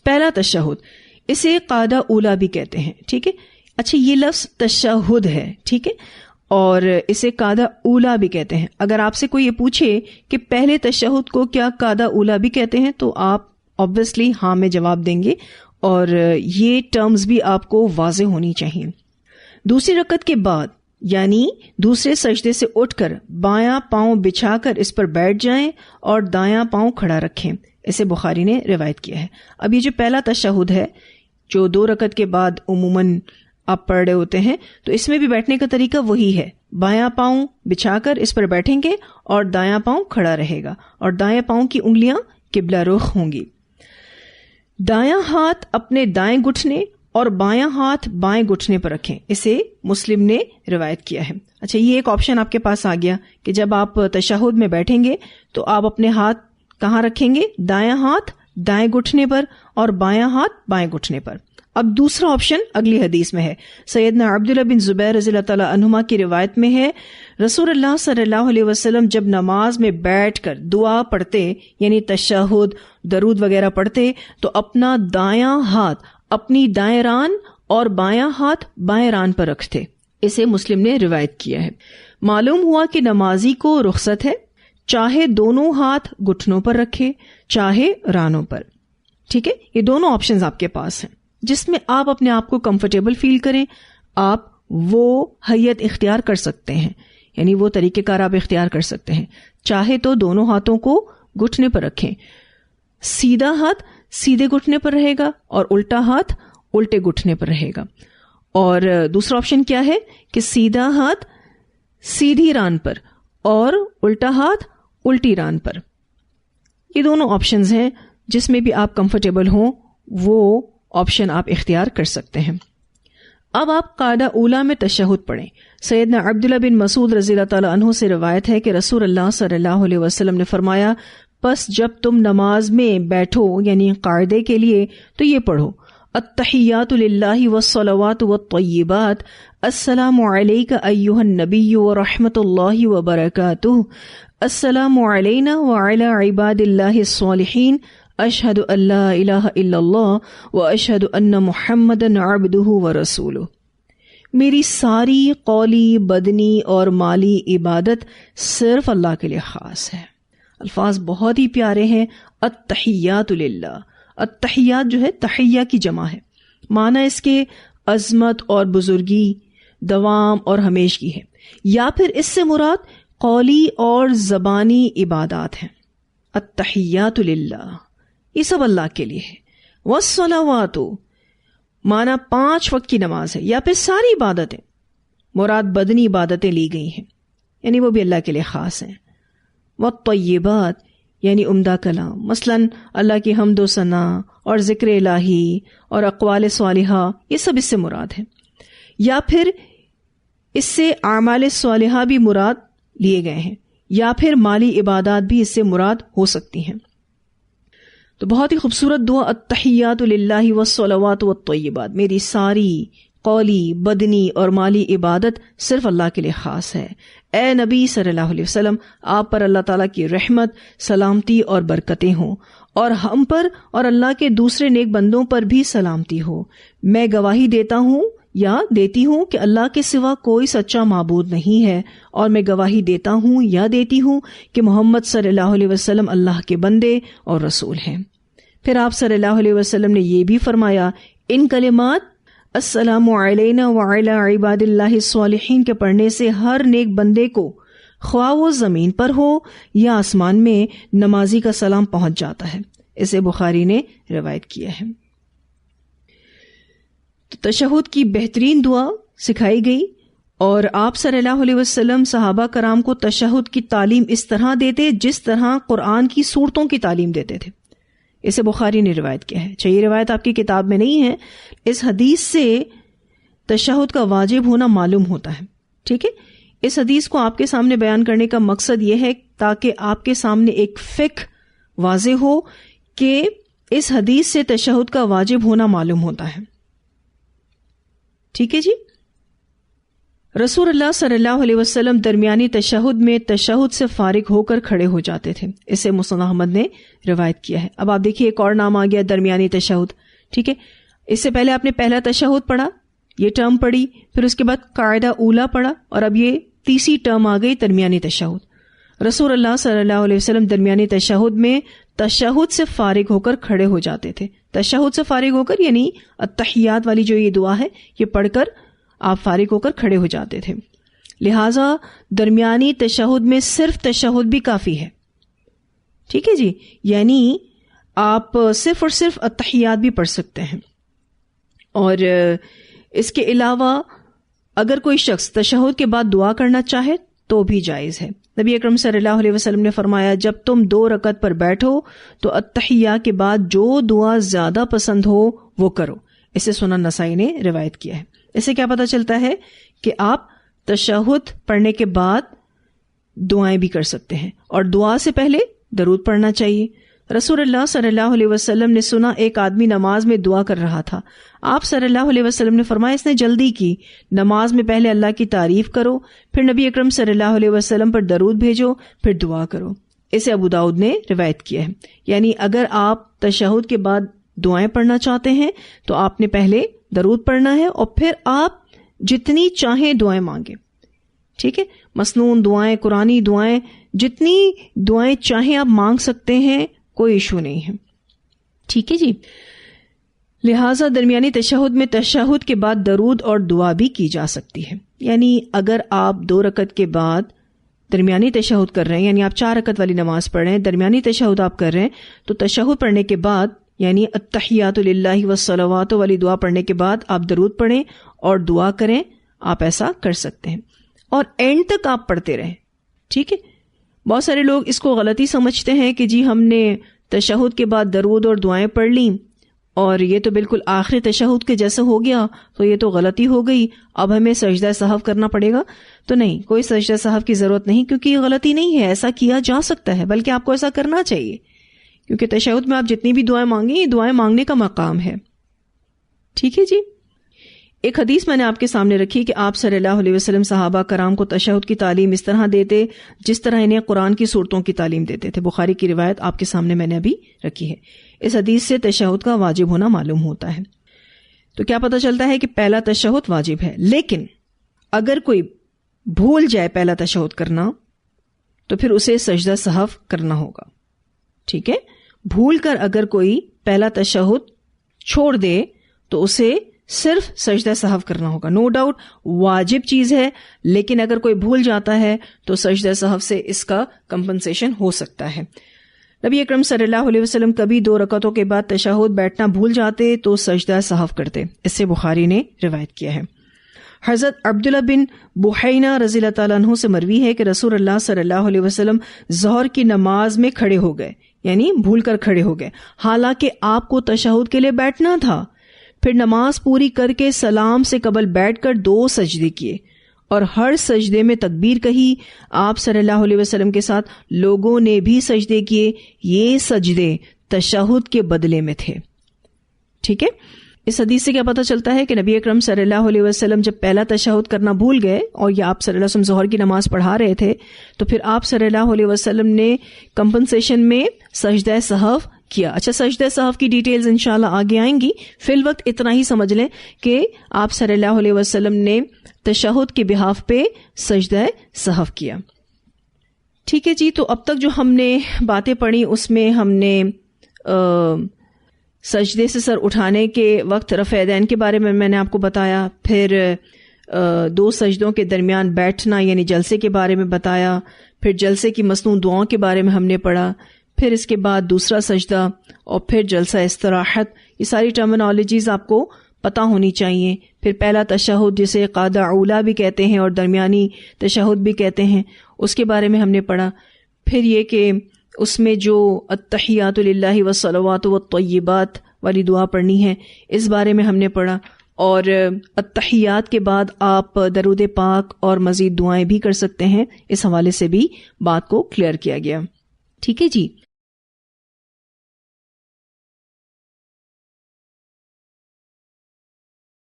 پہلا تشہد، اسے قاعدہ اولا بھی کہتے ہیں. ٹھیک ہے. اچھا یہ لفظ تشہد ہے. ٹھیک ہے. اور اسے قاعدہ اولا بھی کہتے ہیں. اگر آپ سے کوئی یہ پوچھے کہ پہلے تشہد کو کیا قاعدہ اولا بھی کہتے ہیں تو آپ obviously ہاں میں جواب دیں گے، اور یہ ٹرمز بھی آپ کو واضح ہونی چاہیے. دوسری رکعت کے بعد یعنی دوسرے سجدے سے اٹھ کر بایاں پاؤں بچھا کر اس پر بیٹھ جائیں اور دایاں پاؤں کھڑا رکھیں. اسے بخاری نے روایت کیا ہے. اب یہ جو پہلا تشہد ہے جو 2 رکعت کے بعد عموماً آپ پڑھ رہے ہوتے ہیں، تو اس میں بھی بیٹھنے کا طریقہ وہی ہے. بایاں پاؤں بچھا کر اس پر بیٹھیں گے اور دایاں پاؤں کھڑا رہے گا، اور دایاں پاؤں کی انگلیاں قبلہ رخ ہوں گی. دایاں ہاتھ اپنے دائیں گھٹنے اور بایاں ہاتھ بائیں گھٹنے پر رکھیں. اسے مسلم نے روایت کیا ہے. اچھا یہ ایک آپشن آپ کے پاس آ گیا کہ جب آپ تشہد میں بیٹھیں گے تو آپ اپنے ہاتھ کہاں رکھیں گے؟ دایاں ہاتھ دائیں گھٹنے پر اور بایاں ہاتھ بائیں گھٹنے پر. اب دوسرا آپشن اگلی حدیث میں ہے. سیدنا عبداللہ بن زبیر رضی اللہ تعالیٰ عنہما کی روایت میں ہے، رسول اللہ صلی اللہ علیہ وسلم جب نماز میں بیٹھ کر دعا پڑھتے یعنی تشہد درود وغیرہ پڑھتے تو اپنا دایاں ہاتھ اپنی دائیں ران اور بایاں ہاتھ بائیں ران پر رکھتے. اسے مسلم نے روایت کیا ہے. معلوم ہوا کہ نمازی کو رخصت ہے، چاہے دونوں ہاتھ گھٹنوں پر رکھے چاہے رانوں پر. ٹھیک ہے. یہ دونوں آپشنز آپ کے پاس ہیں، جس میں آپ اپنے آپ کو کمفرٹیبل فیل کریں آپ وہ حیت اختیار کر سکتے ہیں، یعنی وہ طریقہ کار آپ اختیار کر سکتے ہیں. چاہے تو دونوں ہاتھوں کو گھٹنے پر رکھیں، سیدھا ہاتھ سیدھے گھٹنے پر رہے گا اور الٹا ہاتھ الٹے گھٹنے پر رہے گا. اور دوسرا آپشن کیا ہے کہ سیدھا ہاتھ سیدھی ران پر اور الٹا ہاتھ الٹی ران پر. یہ دونوں آپشنز ہیں، جس میں بھی آپ کمفرٹیبل ہوں وہ آپشن آپ اختیار کر سکتے ہیں. اب آپ قاعدہ اولا میں تشہد پڑھیں. سیدنا عبداللہ بن مسعود رضی اللہ تعالیٰ عنہ سے روایت ہے کہ رسول اللہ صلی اللہ علیہ وسلم نے فرمایا، پس جب تم نماز میں بیٹھو یعنی قاعدے کے لیے تو یہ پڑھو، التحیات للہ والصلوات والطیبات، السلام علیک ایھا النبی ورحمۃ اللہ وبرکاتہ، السلام علینا وعلی عباد اللہ الصالحین، اشہد ان لا الہ الا اللہ واشہد ان محمدا عبدہ ورسولہ. میری ساری قولی بدنی اور مالی عبادت صرف اللہ کے لیے خاص ہے. الفاظ بہت ہی پیارے ہیں. التحیات للہ، التحیات جو ہے تحیہ کی جمع ہے، معنی اس کے عظمت اور بزرگی، دوام اور ہمیشگی ہے، یا پھر اس سے مراد قولی اور زبانی عبادات ہیں. التحیات للہ یہ سب اللہ کے لیے ہے. والصلوات معنی 5 وقت کی نماز ہے یا پھر ساری عبادتیں، مراد بدنی عبادتیں لی گئی ہیں یعنی وہ بھی اللہ کے لیے خاص ہیں. والطیبات یعنی عمدہ کلام، مثلا اللہ کی حمد و ثنا اور ذکر الہی اور اقوال صالحہ، یہ سب اس سے مراد ہے. یا پھر اس سے اعمال صالحہ بھی مراد لیے گئے ہیں، یا پھر مالی عبادات بھی اس سے مراد ہو سکتی ہیں. تو بہت ہی خوبصورت دعا، التحیات للہ والصلوات والطیبات، میری ساری قولی بدنی اور مالی عبادت صرف اللہ کے لیے خاص ہے. اے نبی صلی اللہ علیہ وسلم، آپ پر اللہ تعالیٰ کی رحمت، سلامتی اور برکتیں ہوں، اور ہم پر اور اللہ کے دوسرے نیک بندوں پر بھی سلامتی ہو. میں گواہی دیتا ہوں یا دیتی ہوں کہ اللہ کے سوا کوئی سچا معبود نہیں ہے، اور میں گواہی دیتا ہوں یا دیتی ہوں کہ محمد صلی اللہ علیہ وسلم اللہ کے بندے اور رسول ہیں. پھر آپ صلی اللہ علیہ وسلم نے یہ بھی فرمایا، ان کلمات السلام علینا وعلی عباد اللہ الصالحین کے پڑھنے سے ہر نیک بندے کو خواہ وہ زمین پر ہو یا آسمان میں نمازی کا سلام پہنچ جاتا ہے. اسے بخاری نے روایت کیا ہے. تو تشہد کی بہترین دعا سکھائی گئی، اور آپ صلی اللہ علیہ وسلم صحابہ کرام کو تشہد کی تعلیم اس طرح دیتے جس طرح قرآن کی سورتوں کی تعلیم دیتے تھے. اسے بخاری نے روایت کیا ہے. اچھا یہ روایت آپ کی کتاب میں نہیں ہے. اس حدیث سے تشہد کا واجب ہونا معلوم ہوتا ہے. ٹھیک ہے. اس حدیث کو آپ کے سامنے بیان کرنے کا مقصد یہ ہے تاکہ آپ کے سامنے ایک فقہ واضح ہو کہ اس حدیث سے تشہد کا واجب ہونا معلوم ہوتا ہے. ٹھیک ہے جی. رسول اللہ صلی اللہ علیہ وسلم درمیانی تشہد میں تشہد سے فارغ ہو کر کھڑے ہو جاتے تھے. اسے مسند احمد نے روایت کیا ہے. اب آپ دیکھیے ایک اور نام آ گیا درمیانی تشہد. ٹھیک ہے, اس سے پہلے آپ نے پہلا تشہد پڑھا, یہ ٹرم پڑھی, پھر اس کے بعد قاعدہ اولا پڑھا, اور اب یہ تیسری ٹرم آ گئی درمیانی تشہد. رسول اللہ صلی اللہ علیہ وسلم درمیانی تشہد میں تشہد سے فارغ ہو کر کھڑے ہو جاتے تھے. تشہد سے فارغ ہو کر یعنی التحیات والی جو یہ دعا ہے یہ پڑھ کر آپ فارغ ہو کر کھڑے ہو جاتے تھے. لہٰذا درمیانی تشہد میں صرف تشہد بھی کافی ہے. ٹھیک ہے جی, یعنی آپ صرف اور صرف التحیات بھی پڑھ سکتے ہیں. اور اس کے علاوہ اگر کوئی شخص تشہد کے بعد دعا کرنا چاہے تو بھی جائز ہے. نبی اکرم صلی اللہ علیہ وسلم نے فرمایا, جب تم 2 رکعت پر بیٹھو تو التحیہ کے بعد جو دعا زیادہ پسند ہو وہ کرو. اسے سنن نسائی نے روایت کیا ہے. اس سے کیا پتہ چلتا ہے کہ آپ تشہد پڑھنے کے بعد دعائیں بھی کر سکتے ہیں, اور دعا سے پہلے درود پڑھنا چاہیے. رسول اللہ صلی اللہ علیہ وسلم نے سنا ایک آدمی نماز میں دعا کر رہا تھا. آپ صلی اللہ علیہ وسلم نے فرمایا, اس نے جلدی کی, نماز میں پہلے اللہ کی تعریف کرو, پھر نبی اکرم صلی اللہ علیہ وسلم پر درود بھیجو, پھر دعا کرو. اسے ابو داؤد نے روایت کیا ہے. یعنی اگر آپ تشہد کے بعد دعائیں پڑھنا چاہتے ہیں تو آپ نے پہلے درود پڑھنا ہے, اور پھر آپ جتنی چاہیں دعائیں مانگیں. ٹھیک ہے, مسنون دعائیں, قرآنی دعائیں, جتنی دعائیں چاہیں آپ مانگ سکتے ہیں, کوئی ایشو نہیں ہے. ٹھیک ہے جی. لہٰذا درمیانی تشہد میں تشہد کے بعد درود اور دعا بھی کی جا سکتی ہے. یعنی اگر آپ 2 رکعت کے بعد درمیانی تشہد کر رہے ہیں, یعنی آپ 4 رکعت والی نماز پڑھ رہے ہیں, درمیانی تشہد آپ کر رہے ہیں, تو تشہد پڑھنے کے بعد یعنی التحیات للہ والصلوات والی دعا پڑھنے کے بعد آپ درود پڑھیں اور دعا کریں. آپ ایسا کر سکتے ہیں, اور اینڈ تک آپ پڑھتے رہیں. ٹھیک ہے. بہت سارے لوگ اس کو غلطی سمجھتے ہیں کہ جی ہم نے تشہد کے بعد درود اور دعائیں پڑھ لیں اور یہ تو بالکل آخری تشہد کے جیسا ہو گیا, تو یہ تو غلطی ہو گئی, اب ہمیں سجدہ سہو کرنا پڑے گا. تو نہیں, کوئی سجدہ سہو کی ضرورت نہیں, کیونکہ یہ غلطی نہیں ہے, ایسا کیا جا سکتا ہے, بلکہ آپ کو ایسا کرنا چاہیے, کیونکہ تشہد میں آپ جتنی بھی دعائیں مانگیں یہ دعائیں مانگنے کا مقام ہے. ٹھیک ہے جی. ایک حدیث میں نے آپ کے سامنے رکھی کہ آپ صلی اللہ علیہ وسلم صحابہ کرام کو تشہد کی تعلیم اس طرح دیتے جس طرح انہیں قرآن کی صورتوں کی تعلیم دیتے تھے. بخاری کی روایت آپ کے سامنے میں نے ابھی رکھی ہے. اس حدیث سے تشہد کا واجب ہونا معلوم ہوتا ہے. تو کیا پتہ چلتا ہے کہ پہلا تشہد واجب ہے, لیکن اگر کوئی بھول جائے پہلا تشہد کرنا تو پھر اسے سجدہ سہو کرنا ہوگا. ٹھیک ہے. بھول کر اگر کوئی پہلا تشہد چھوڑ دے تو اسے صرف سجدہ سہو کرنا ہوگا. نو ڈاؤٹ واجب چیز ہے, لیکن اگر کوئی بھول جاتا ہے تو سجدہ سہو سے اس کا کمپنسیشن ہو سکتا ہے. نبی اکرم صلی اللہ علیہ وسلم کبھی 2 رکعتوں کے بعد تشہد بیٹھنا بھول جاتے تو سجدہ سہو کرتے. اس سے بخاری نے روایت کیا ہے. حضرت عبداللہ بن بحینہ رضی اللہ تعالیٰ عنہ سے مروی ہے کہ رسول اللہ صلی اللہ علیہ وسلم ظہر کی نماز میں کھڑے ہو گئے, یعنی بھول کر کھڑے ہو گئے, حالانکہ آپ کو تشہد کے لیے بیٹھنا تھا. پھر نماز پوری کر کے سلام سے قبل بیٹھ کر 2 سجدے کیے, اور ہر سجدے میں تکبیر کہی. آپ صلی اللہ علیہ وسلم کے ساتھ لوگوں نے بھی سجدے کیے. یہ سجدے تشہد کے بدلے میں تھے. ٹھیک ہے. اس حدیث سے کیا پتہ چلتا ہے کہ نبی اکرم صلی اللہ علیہ وسلم جب پہلا تشہد کرنا بھول گئے اور یہ آپ صلی اللہ علیہ وسلم ظہر کی نماز پڑھا رہے تھے, تو پھر آپ صلی اللہ علیہ وسلم نے کمپنسیشن میں سجدہ سہو کیا. اچھا, سجدہ سہو کی ڈیٹیلز انشاءاللہ آگے آئیں گی. فی الوقت اتنا ہی سمجھ لیں کہ آپ صلی اللہ علیہ وسلم نے تشہد کے بہاف پہ سجدہ سہو کیا. ٹھیک ہے جی. تو اب تک جو ہم نے باتیں پڑھی اس میں ہم نے سجدے سے سر اٹھانے کے وقت رفع یدین کے بارے میں نے آپ کو بتایا, پھر 2 سجدوں کے درمیان بیٹھنا یعنی جلسے کے بارے میں بتایا, پھر جلسے کی مسنون دعاؤں کے بارے میں ہم نے پڑھا, پھر اس کے بعد دوسرا سجدہ, اور پھر جلسہ استراحت. یہ ساری ٹرمینالوجیز آپ کو پتہ ہونی چاہیے. پھر پہلا تشہد جسے قاعدہ اولا بھی کہتے ہیں اور درمیانی تشہد بھی کہتے ہیں, اس کے بارے میں ہم نے پڑھا. پھر یہ کہ اس میں جو التحیات للہ والصلوات والطیبات والی دعا پڑھنی ہے, اس بارے میں ہم نے پڑھا. اور التحیات کے بعد آپ درود پاک اور مزید دعائیں بھی کر سکتے ہیں. اس حوالے سے بھی بات کو کلیئر کیا گیا. ٹھیک ہے جی.